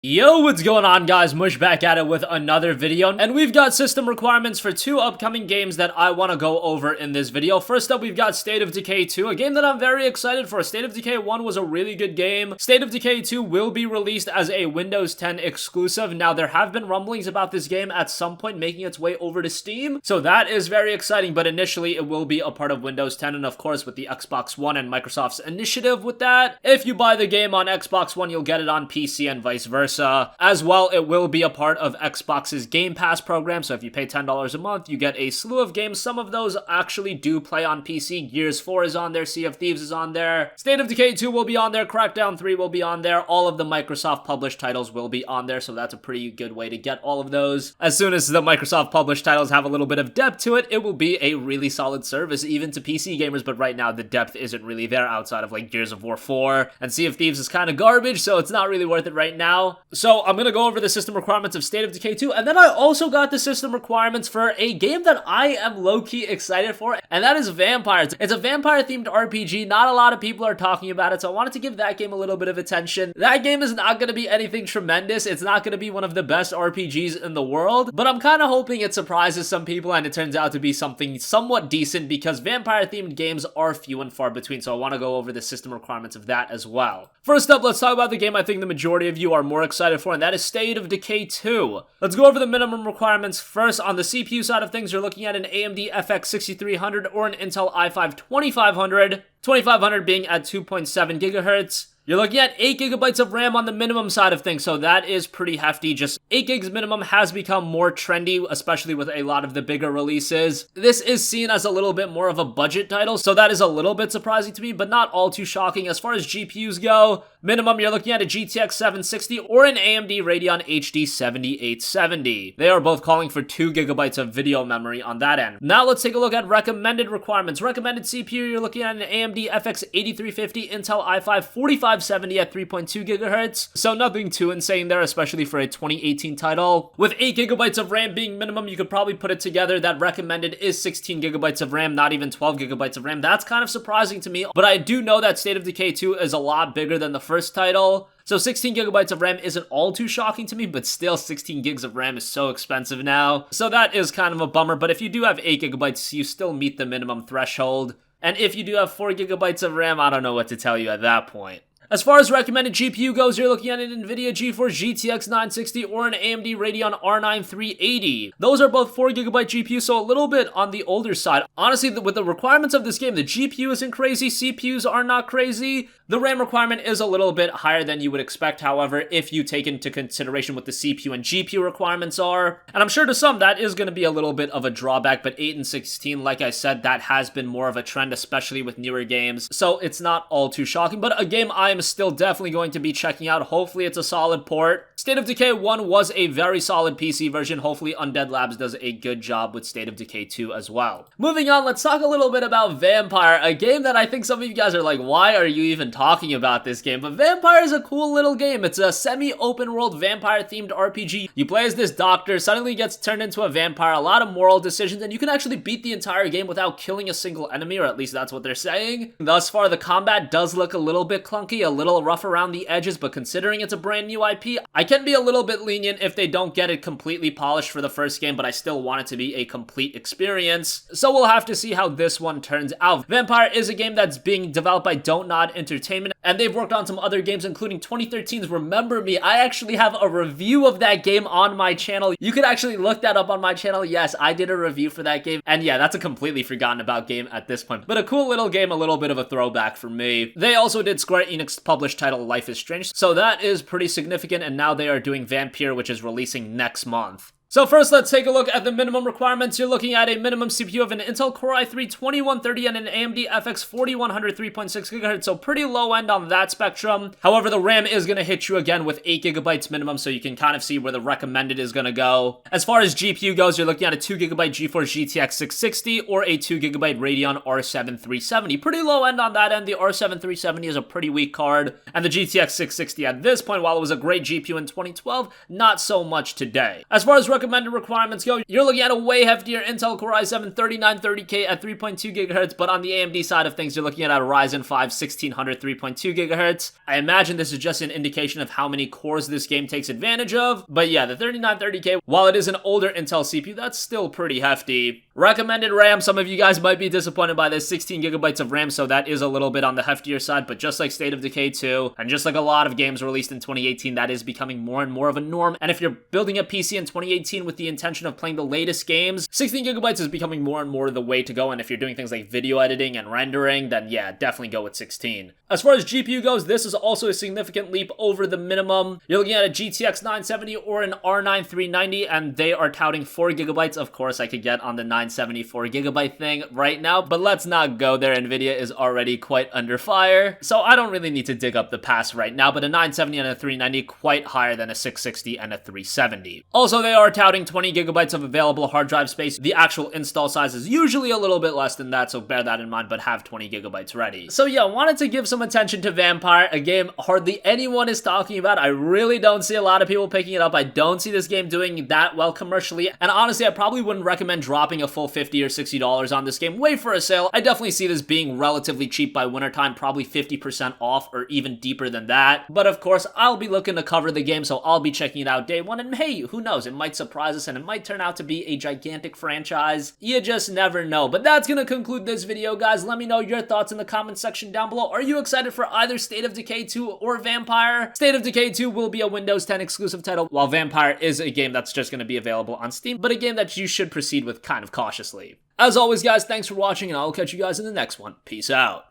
Yo, what's going on, guys? Mush back at it with another video, and we've got system requirements for two upcoming games that I want to go over in this video. First up, we've got State of Decay 2, a game that I'm very excited for. State of Decay 1 was a really good game. State of Decay 2 will be released as a Windows 10 exclusive. Now, there have been rumblings about this game at some point making its way over to Steam, so that is very exciting, but initially it will be a part of Windows 10, and of course with the Xbox One and Microsoft's initiative with that, if you buy the game on Xbox One, you'll get it on PC and vice versa. As well, it will be a part of Xbox's Game Pass program, so if you pay $10 a month, you get a slew of games. Some of those actually do play on PC. Gears 4 is on there, Sea of Thieves is on there, State of Decay 2 will be on there, Crackdown 3 will be on there, all of the Microsoft published titles will be on there, so that's a pretty good way to get all of those. As soon as the Microsoft published titles have a little bit of depth to it, it will be a really solid service, even to PC gamers, but right now the depth isn't really there outside of like Gears of War 4, and Sea of Thieves is kind of garbage, so it's not really worth it right now. So I'm gonna go over the system requirements of State of Decay 2, and then I also got the system requirements for a game that I am low-key excited for, and that is Vampyr. It's a vampire-themed RPG. Not a lot of people are talking about it, so I wanted to give that game a little bit of attention. That game is not gonna be anything tremendous. It's not gonna be one of the best RPGs in the world, but I'm kind of hoping it surprises some people and it turns out to be something somewhat decent, because vampire-themed games are few and far between, so I want to go over the system requirements of that as well. First up, let's talk about the game I think the majority of you are more excited for, and that is State of Decay 2. Let's go over the minimum requirements first. On the CPU side of things, you're looking at an AMD FX 6300 or an Intel i5 2500, 2500 being at 2.7 gigahertz. You're looking at 8 gigabytes of RAM on the minimum side of things, so that is pretty hefty. Just 8 gigs minimum has become more trendy, especially with a lot of the bigger releases. This is seen as a little bit more of a budget title, so that is a little bit surprising to me, but not all too shocking. As far as GPUs go, minimum, you're looking at a GTX 760 or an AMD Radeon HD 7870. They are both calling for 2 gigabytes of video memory on that end. Now let's take a look at recommended requirements. Recommended CPU, you're looking at an AMD FX 8350, Intel i5 4570 at 3.2 gigahertz. So nothing too insane there, especially for a 2018 title. With 8 gigabytes of RAM being minimum, you could probably put it together that recommended is 16 gigabytes of RAM, not even 12 gigabytes of RAM. That's kind of surprising to me, but I do know that State of Decay 2 is a lot bigger than the first title. So 16 gigabytes of RAM isn't all too shocking to me, but still 16 gigs of RAM is so expensive now. So that is kind of a bummer, but if you do have 8 gigabytes, you still meet the minimum threshold. And if you do have 4 gigabytes of RAM, I don't know what to tell you at that point. As far as recommended GPU goes, you're looking at an NVIDIA GeForce GTX 960 or an AMD Radeon R9 380. Those are both 4 gigabyte GPUs, so a little bit on the older side. Honestly, with the requirements of this game, the GPU isn't crazy, CPUs are not crazy. The RAM requirement is a little bit higher than you would expect, however, if you take into consideration what the CPU and GPU requirements are. And I'm sure to some that is going to be a little bit of a drawback, but 8 and 16, like I said, that has been more of a trend, especially with newer games. So it's not all too shocking, but a game I am still definitely going to be checking out. Hopefully it's a solid port. State of Decay 1 was a very solid PC version. Hopefully Undead Labs does a good job with State of Decay 2 as well. Moving on, let's talk a little bit about Vampyr, a game that I think some of you guys are like, why are you even talking about this game? But Vampyr is a cool little game. It's a semi-open world vampire-themed RPG. You play as this doctor, suddenly gets turned into a vampire, a lot of moral decisions, and you can actually beat the entire game without killing a single enemy, or at least that's what they're saying. Thus far, the combat does look a little bit clunky, a little rough around the edges, but considering it's a brand new IP, I can be a little bit lenient if they don't get it completely polished for the first game, but I still want it to be a complete experience. So we'll have to see how this one turns out. Vampyr is a game that's being developed by Don't Nod Entertainment, and they've worked on some other games, including 2013's Remember Me. I actually have a review of that game on my channel. You could actually look that up on my channel. Yes, I did a review for that game, and yeah, that's a completely forgotten about game at this point, but a cool little game, a little bit of a throwback for me. They also did Square Enix published title Life is Strange, so that is pretty significant, and now they are doing Vampyr, which is releasing next month. So first, let's take a look at the minimum requirements. You're looking at a minimum CPU of an Intel Core i3 2130 and an AMD FX 4100 3.6 GHz, so pretty low end on that spectrum. However, the RAM is going to hit you again with 8 gigabytes minimum, so you can kind of see where the recommended is going to go. As far as GPU goes, you're looking at a 2 gigabyte GeForce GTX 660 or a 2 gigabyte Radeon R7 370. Pretty low end on that end. The R7 370 is a pretty weak card, and the GTX 660 at this point, while it was a great GPU in 2012, not so much today. As far as recommended requirements go, you're looking at a way heftier Intel Core i7 3930K at 3.2 GHz, but on the AMD side of things, you're looking at a Ryzen 5 1600 3.2 GHz. I imagine this is just an indication of how many cores this game takes advantage of, but yeah, the 3930K, while it is an older Intel CPU, that's still pretty hefty. Recommended RAM, some of you guys might be disappointed by this, 16 gigabytes of RAM, so that is a little bit on the heftier side, but just like State of Decay 2, and just like a lot of games released in 2018, that is becoming more and more of a norm, and if you're building a PC in 2018 with the intention of playing the latest games, 16 gigabytes is becoming more and more the way to go, and if you're doing things like video editing and rendering, then yeah, definitely go with 16. As far as GPU goes, this is also a significant leap over the minimum. You're looking at a GTX 970 or an R9 390, and they are touting 4 gigabytes. Of course, I could get on the 974 gigabyte thing right now, but let's not go there. Nvidia is already quite under fire, so I don't really need to dig up the past right now, but a 970 and a 390 quite higher than a 660 and a 370. Also, they are touting 20 gigabytes of available hard drive space. The actual install size is usually a little bit less than that, so bear that in mind, but have 20 gigabytes ready. So yeah, wanted to give some attention to VAMPYR, a game hardly anyone is talking about. I really don't see a lot of people picking it up. I don't see this game doing that well commercially, and honestly, I probably wouldn't recommend dropping a full $50 or $60 on this game. Wait for a sale. I definitely see this being relatively cheap by wintertime, probably 50% off or even deeper than that. But of course, I'll be looking to cover the game, so I'll be checking it out day one, and hey, who knows, it might surprise us and it might turn out to be a gigantic franchise. You just never know. But that's gonna conclude this video, guys. Let me know your thoughts in the comment section down below. Are you excited for either State of Decay 2 or VAMPYR? State of Decay 2 will be a Windows 10 exclusive title, while VAMPYR is a game that's just going to be available on Steam, but a game that you should proceed with kind of cautiously. As always, guys, thanks for watching, and I'll catch you guys in the next one. Peace out.